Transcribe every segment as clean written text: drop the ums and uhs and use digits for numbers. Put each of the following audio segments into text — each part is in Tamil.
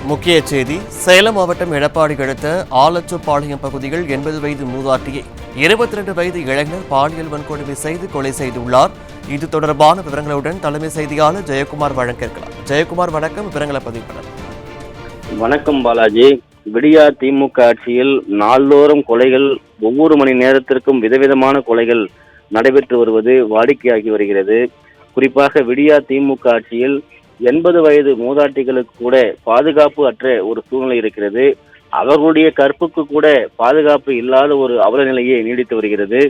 முக்கிய செய்தி சேலம் மாவட்டம் எடப்பாடி அடுத்த ஆலச்சப்பாளையம் பகுதியில் 80 வயது மூதாட்டியை 22 வயது இளைஞர் பாலியல் வன்கொடுமை செய்து கொலை செய்துள்ளார். இது தொடர்பான விவரங்களுடன் தலைமை செய்தியாளர் ஜெயக்குமார் வழங்கியிருக்கிறார். ஜெயக்குமார், வணக்கம். விவரங்களை பதிவு பண்ணலாம். வணக்கம் பாலாஜி. விடியா திமுக ஆட்சியில் நாள்தோறும் கொலைகள், ஒவ்வொரு மணி நேரத்திற்கும் விதவிதமான கொலைகள் நடைபெற்று வருவது வாடிக்கையாகி வருகிறது. குறிப்பாக விடியா திமுக ஆட்சியில் 80 வயது மூதாட்டிகளுக்கு கூட பாதுகாப்பு அற்ற ஒரு சூழ்நிலை இருக்கிறது. அவர்களுடைய கற்புக்கு கூட பாதுகாப்பு இல்லாத ஒரு அவல நிலையை நீடித்து வருகிறது.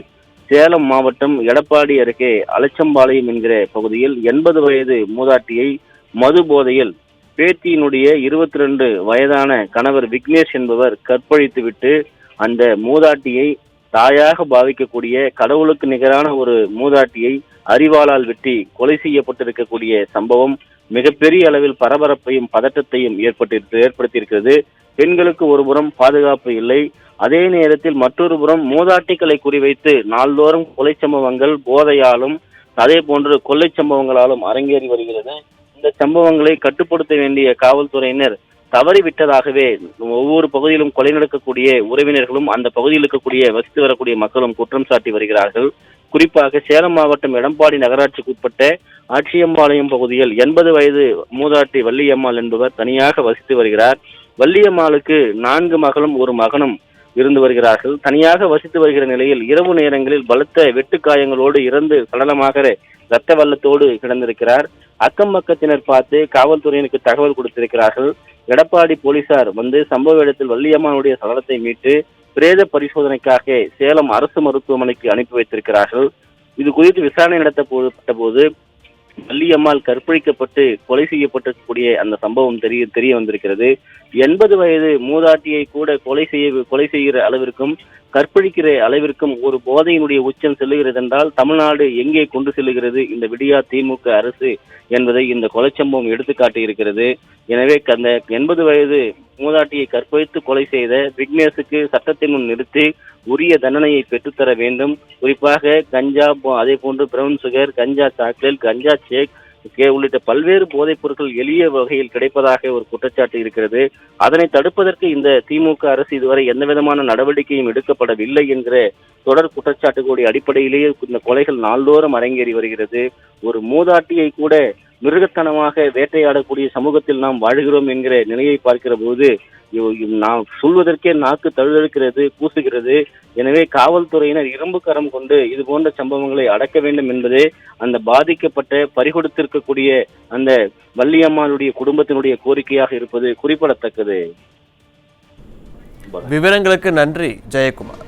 சேலம் மாவட்டம் எடப்பாடி அருகே அலச்சம்பாளையம் என்கிற பகுதியில் 80 வயது மூதாட்டியை மது போதையில் பேத்தியினுடைய 22 வயதான கணவர் விக்னேஷ் என்பவர் கற்பழித்துவிட்டு அந்த மூதாட்டியை தாயாக பாவிக்கக்கூடிய கடவுளுக்கு நிகரான ஒரு மூதாட்டியை அரிவாளால் வெட்டி கொலை செய்யப்பட்டிருக்கக்கூடிய சம்பவம் மிகப்பெரிய அளவில் பரபரப்பையும் பதட்டத்தையும் ஏற்படுத்தியிருக்கிறது. பெண்களுக்கு ஒருபுறம் பாதுகாப்பு இல்லை, அதே நேரத்தில் மற்றொரு புறம் மூதாட்டிகளை குறிவைத்து நாள்தோறும் கொலை சம்பவங்கள் போதையாலும் அதே போன்று கொள்ளை சம்பவங்களாலும் அரங்கேறி வருகிறது. இந்த சம்பவங்களை கட்டுப்படுத்த வேண்டிய காவல்துறையினர் தவறிவிட்டதாகவே ஒவ்வொரு பகுதியிலும் கொலை நடக்கக்கூடிய உறவினர்களும் அந்த பகுதியில் இருக்கக்கூடிய வசித்து வரக்கூடிய மக்களும் குற்றம் சாட்டி வருகிறார்கள். குறிப்பாக சேலம் மாவட்டம் எடப்பாடி நகராட்சிக்கு உட்பட்ட ஆட்சியம்பாளையம் பகுதியில் 80 வயது மூதாட்டி வள்ளியம்மாள் என்பவர் தனியாக வசித்து வருகிறார். வள்ளியம்மாளுக்கு 4 மகளும் 1 மகனும் இருந்து வருகிறார்கள். தனியாக வசித்து வருகிற நிலையில் இரவு நேரங்களில் பலத்த வெட்டுக்காயங்களோடு இறந்து சடலமாக இரத்த வெள்ளத்தோடு கிடந்திருக்கிறார். அக்கம் பக்கத்தினர் பார்த்து காவல்துறையினருக்கு தகவல் கொடுத்திருக்கிறார்கள். எடப்பாடி போலீசார் வந்து சம்பவ இடத்தில் வள்ளியம்மாளுடைய சடலத்தை மீட்டு பிரேத பரிசோதனைக்காக சேலம் அரசு மருத்துவமனைக்கு அனுப்பி வைத்திருக்கிறார்கள். இது குறித்து விசாரணை நடத்தப்பட்ட போது வள்ளியம்மாள் கற்பழிக்கப்பட்டு கொலை செய்யப்பட்டிருக்கக்கூடிய அந்த சம்பவம் தெரிய வந்திருக்கிறது. 80 வயது மூதாட்டியை கூட கொலை செய்கிற அளவிற்கும் கற்பழிக்கிற அளவிற்கும் ஒரு போதையினுடைய உச்சம் செல்லுகிறது என்றால் தமிழ்நாடு எங்கே கொண்டு செல்லுகிறது இந்த விடியா திமுக அரசு என்பதை இந்த கொலை சம்பவம் எடுத்துக்காட்டி இருக்கிறது. எனவே அந்த 80 வயது மூதாட்டியை கற்பழித்து கொலை செய்த விக்னேஷுக்கு சட்டத்தின் முன் நிறுத்தி உரிய தண்டனையை பெற்றுத்தர வேண்டும். குறிப்பாக கஞ்சா, அதே போன்று பிரவுன் சுகர், கஞ்சா சாக்லேட், கஞ்சா ஷேக் உள்ளிட்ட பல்வேறு போதைப் பொருட்கள் எளிய வகையில் கிடைப்பதாக ஒரு குற்றச்சாட்டு இருக்கிறது. அதனை தடுப்பதற்கு இந்த திமுக அரசு இதுவரை எந்த விதமான நடவடிக்கையும் எடுக்கப்படவில்லை என்கிற தொடர் குற்றச்சாட்டுகளுடைய அடிப்படையிலேயே இந்த கொலைகள் நாள்தோறும் அரங்கேறி வருகிறது. ஒரு மூதாட்டியை கூட மிருகத்தனமாக வேட்டையாடக்கூடிய சமூகத்தில் நாம் வாழ்கிறோம் என்கிற நிலையை பார்க்கிற போது நாம் சொல்வதற்கே நாக்கு தழுதழுக்கிறது, கூசுகிறது. எனவே காவல்துறையினர் இரும்பு கரம் கொண்டு இது போன்ற சம்பவங்களை அடக்க வேண்டும் என்பதே அந்த பாதிக்கப்பட்ட பறிகொடுத்திருக்கக்கூடிய அந்த வள்ளியம்மாளுடைய குடும்பத்தினுடைய கோரிக்கையாக இருப்பது குறிப்பிடத்தக்கது. விவரங்களுக்கு நன்றி ஜெயக்குமார்.